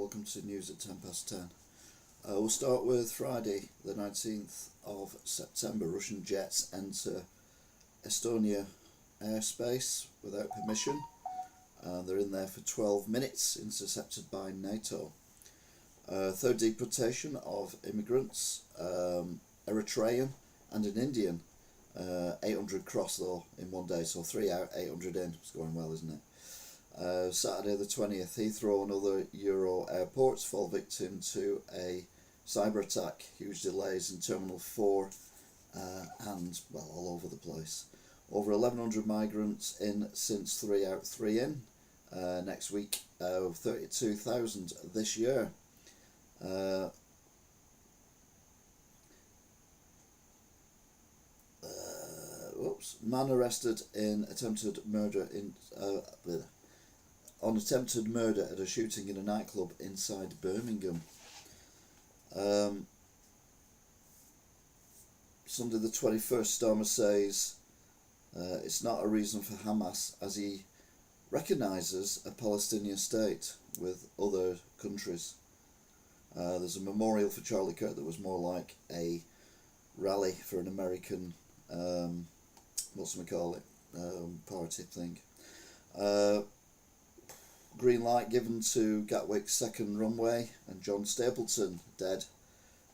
welcome to News at 10 past 10. We'll start with Friday, the 19th of September. Russian jets enter Estonia airspace without permission. They're in there for 12 minutes, intercepted by NATO. Third deportation of immigrants, Eritrean and an Indian. 800 cross though in one day, so 3 out, 800 in. It's going well, isn't it? Saturday the 20th, Heathrow and other Euro airports fall victim to a cyber attack. Huge delays in Terminal 4 and, well, all over the place. Over 1,100 migrants in since 3 out, 3 in. Next week, 32,000 this year. Man arrested in attempted murder on attempted murder at a shooting in a nightclub inside Birmingham. Sunday the 21st, Starmer says it's not a reason for Hamas, as he recognises a Palestinian state with other countries. There's a memorial for Charlie Kirk that was more like a rally for an American party thing. Green light given to Gatwick's second runway, and John Stapleton dead,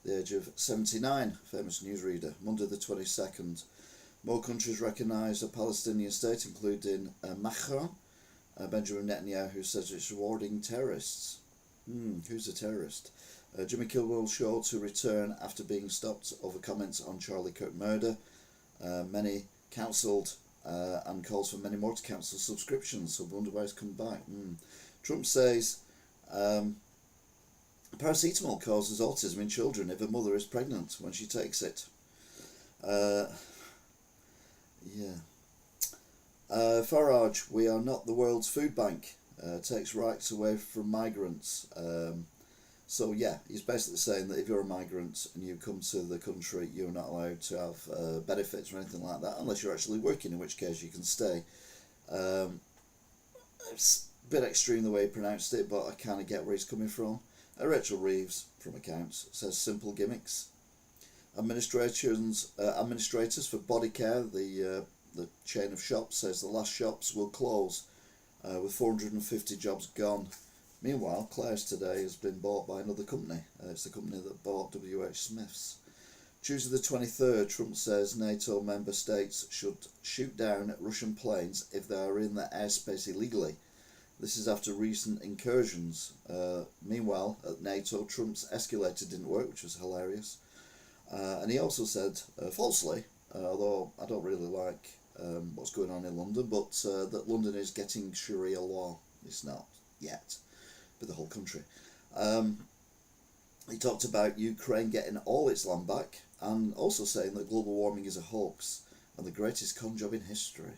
the age of 79, famous newsreader. Monday the 22nd, more countries recognise a Palestinian state, including Macron. Benjamin Netanyahu says it's rewarding terrorists. Who's a terrorist? Jimmy Kimmel Show to return after being stopped over comments on Charlie Kirk murder. Many cancelled and calls for many more to cancel subscriptions, so I wonder why he's come back. Trump says paracetamol causes autism in children if a mother is pregnant when she takes it. Farage, we are not the world's food bank, takes rights away from migrants. So yeah, he's basically saying that if you're a migrant and you come to the country, you're not allowed to have benefits or anything like that, unless you're actually working, in which case you can stay. It's a bit extreme the way he pronounced it, but I kind of get where he's coming from. Rachel Reeves, from Accounts, says simple gimmicks. Administrators for Body Care, the chain of shops, says the last shops will close, with 450 jobs gone. Meanwhile, Claire's today has been bought by another company. It's the company that bought WH Smith's. Tuesday the 23rd, Trump says NATO member states should shoot down Russian planes if they are in their airspace illegally. This is after recent incursions. Meanwhile, at NATO, Trump's escalator didn't work, which was hilarious. And he also said, falsely, although I don't really like what's going on in London, but that London is getting Sharia law. It's not yet, but the whole country. He talked about Ukraine getting all its land back, and also saying that global warming is a hoax and the greatest con job in history.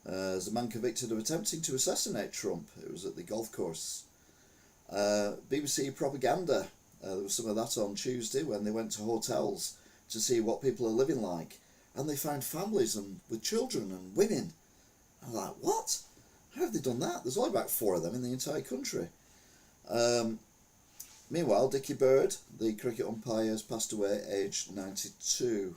There's a man convicted of attempting to assassinate Trump. It was at the golf course. BBC propaganda. There was some of that on Tuesday when they went to hotels to see what people are living like, and they found families and with children and women. I'm like, what? How have they done that? There's only about 4 of them in the entire country. Meanwhile, Dickie Bird, the cricket umpire, has passed away aged 92.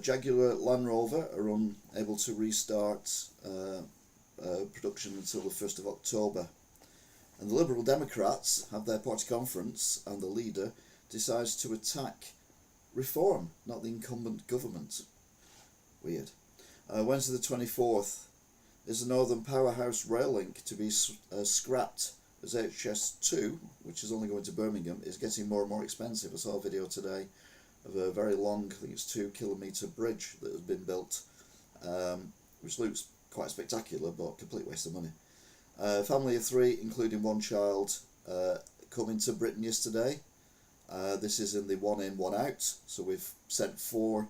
Jaguar Land Rover are unable to restart production until the 1st of October. And the Liberal Democrats have their party conference, and the leader decides to attack reform, not the incumbent government. Weird. Wednesday the 24th, is the Northern Powerhouse rail link to be scrapped, as HS2, which is only going to Birmingham, is getting more and more expensive. I saw a video today of a very long, I think it's 2-kilometre bridge that has been built, which looks quite spectacular, but complete waste of money. Family of 3, including 1 child, coming to Britain yesterday. This is in the 1 in, 1 out, so we've sent 4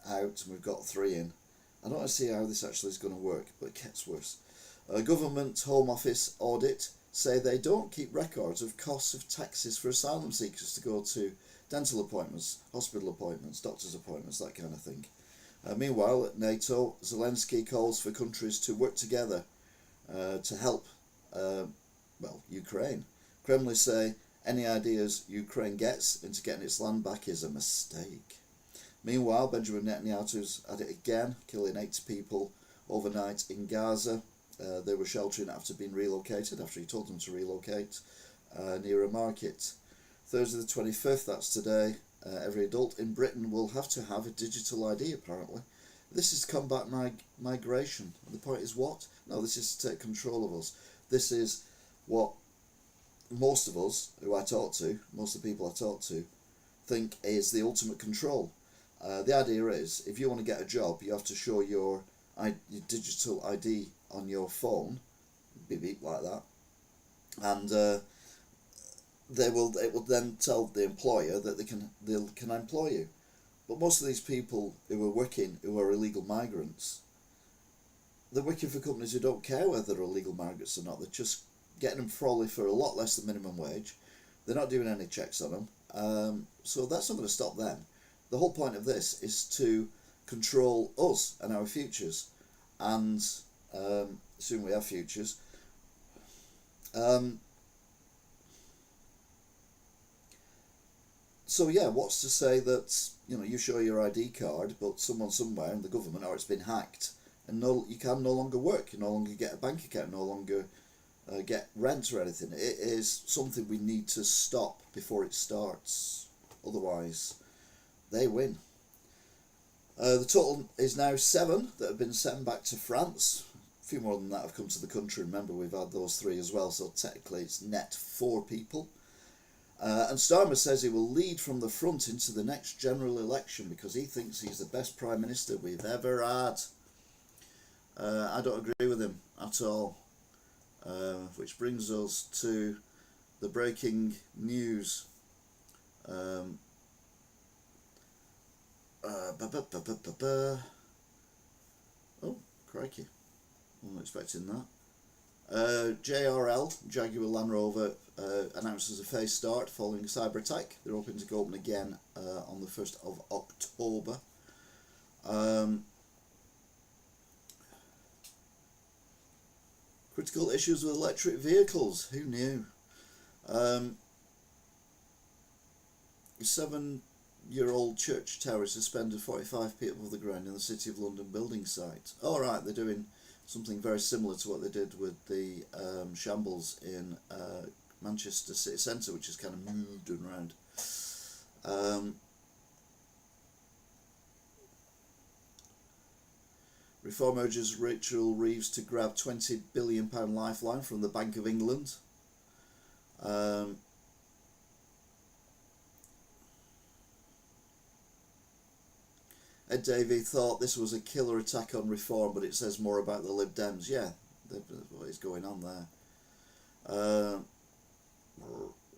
out and we've got 3 in. I don't see how this actually is going to work, but it gets worse. Government Home Office audit say they don't keep records of costs of taxes for asylum seekers to go to dental appointments, hospital appointments, doctor's appointments, that kind of thing. Meanwhile, at NATO, Zelensky calls for countries to work together to help, Ukraine. Kremlin say any ideas Ukraine gets into getting its land back is a mistake. Meanwhile, Benjamin Netanyahu's at it again, killing 80 people overnight in Gaza. They were sheltering after being relocated, after he told them to relocate, near a market. Thursday the 25th, that's today, every adult in Britain will have to have a digital ID, apparently. This is combat migration. The point is what? No, this is to take control of us. This is what most of us, who I talk to, most of the people I talk to, think is the ultimate control. The idea is, if you want to get a job, you have to show your digital ID on your phone, beep beep like that, and it will then tell the employer that they can employ you. But most of these people who are illegal migrants, they're working for companies who don't care whether they're illegal migrants or not. They're just getting them probably for a lot less than minimum wage. They're not doing any checks on them, so that's not going to stop them. The whole point of this is to control us and our futures, and soon we have futures. So yeah, what's to say that you show your ID card, but someone somewhere in the government, or it's been hacked, and you can no longer work, you no longer get a bank account, no longer get rent or anything. It is something we need to stop before it starts. Otherwise, they win. The total is now 7 that have been sent back to France. A few more than that have come to the country. Remember, we've had those 3 as well, so technically it's net 4 people. And Starmer says he will lead from the front into the next general election because he thinks he's the best Prime Minister we've ever had. I don't agree with him at all. Which brings us to the breaking news. Oh, crikey. Wasn't expecting that. JRL, Jaguar Land Rover, announces a phase start following a cyber attack. They're hoping to go open again on the 1st of October. Critical issues with electric vehicles. Who knew? 7-year-old church tower suspended 45 feet above the ground in the City of London building site. All right, they're doing something very similar to what they did with the shambles in Manchester City Centre, which is kind of moved around. Reform urges Rachel Reeves to grab £20 billion lifeline from the Bank of England. Ed Davey thought this was a killer attack on reform, but it says more about the Lib Dems. Yeah, that's what is going on there.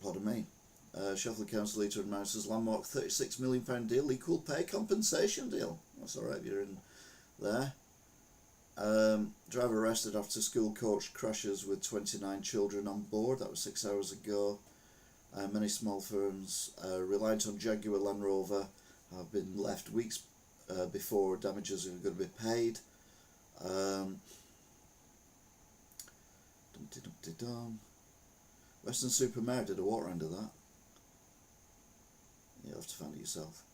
Pardon me. Sheffield Council leader announces landmark £36 million deal, equal pay compensation deal. That's alright if you're in there. Driver arrested after school coach crashes with 29 children on board. That was 6 hours ago. Many small firms reliant on Jaguar Land Rover have been left weeks before damages are going to be paid. Western-super-Mare did a walk around of that. You'll have to find it yourself.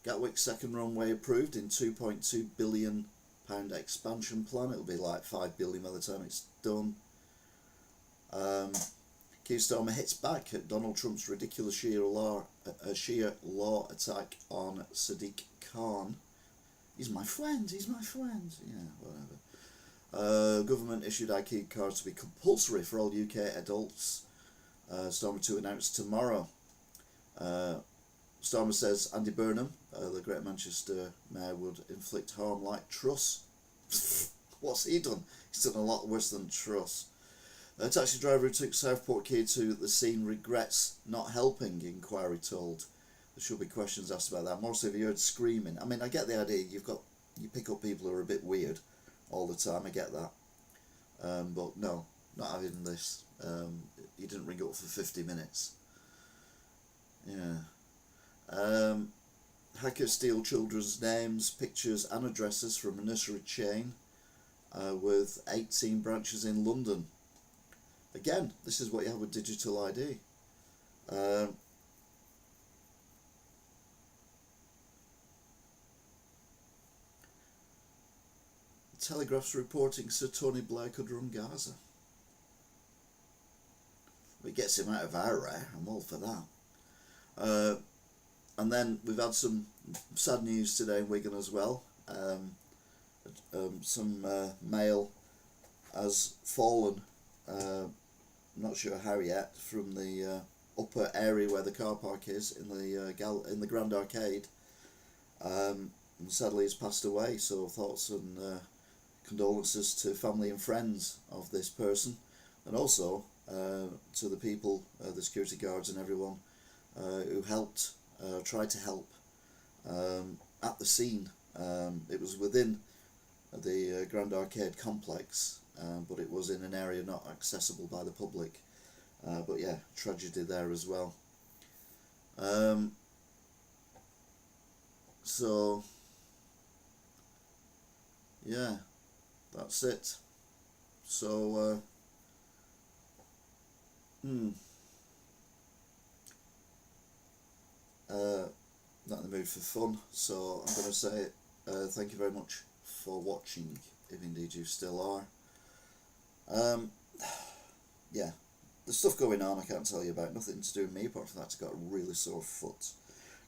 Gatwick's second runway approved in £2.2 billion expansion plan. It'll be like $5 billion by the time it's done. Keir Starmer hits back at Donald Trump's ridiculous Shia law attack on Sadiq Khan. He's my friend. Yeah, whatever. Government issued ID cards to be compulsory for all UK adults. Starmer to announce tomorrow. Starmer says Andy Burnham, the Greater Manchester Mayor, would inflict harm like Truss. What's he done? He's done a lot worse than Truss. A taxi driver who took Southport key to the scene regrets not helping, inquiry told. There should be questions asked about that. Mostly if you heard screaming. I mean, I get the idea. You pick up people who are a bit weird all the time. I get that. But no, not having this. He didn't ring up for 50 minutes. Yeah. Hackers steal children's names, pictures and addresses from a nursery chain with 18 branches in London. Again, this is what you have with digital ID. Telegraph's reporting Sir Tony Blair could run Gaza. If it gets him out of Iraq, I'm all for that. And then we've had some sad news today in Wigan as well. Some male has fallen, not sure how yet, from the upper area where the car park is in the Grand Arcade, and sadly has passed away. So thoughts and condolences to family and friends of this person, and also to the people, the security guards and everyone who helped, tried to help at the scene. It was within the Grand Arcade complex, but it was in an area not accessible by the public. But yeah, tragedy there as well. So yeah, that's it. So not in the mood for fun. So I'm going to say thank you very much for watching, if indeed you still are. Yeah, there's stuff going on I can't tell you about. Nothing to do with me apart from that. I've got a really sore foot.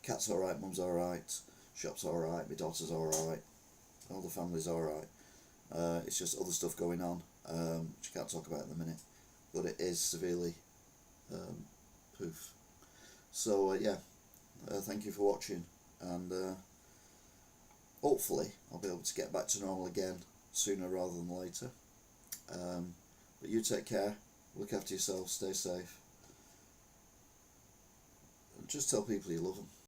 Cat's alright, mum's alright, shop's alright, my daughter's alright, all the family's alright. It's just other stuff going on, which I can't talk about in a minute, but it is severely poof. So yeah, thank you for watching, and hopefully I'll be able to get back to normal again sooner rather than later. But you take care, look after yourself, stay safe, and just tell people you love them.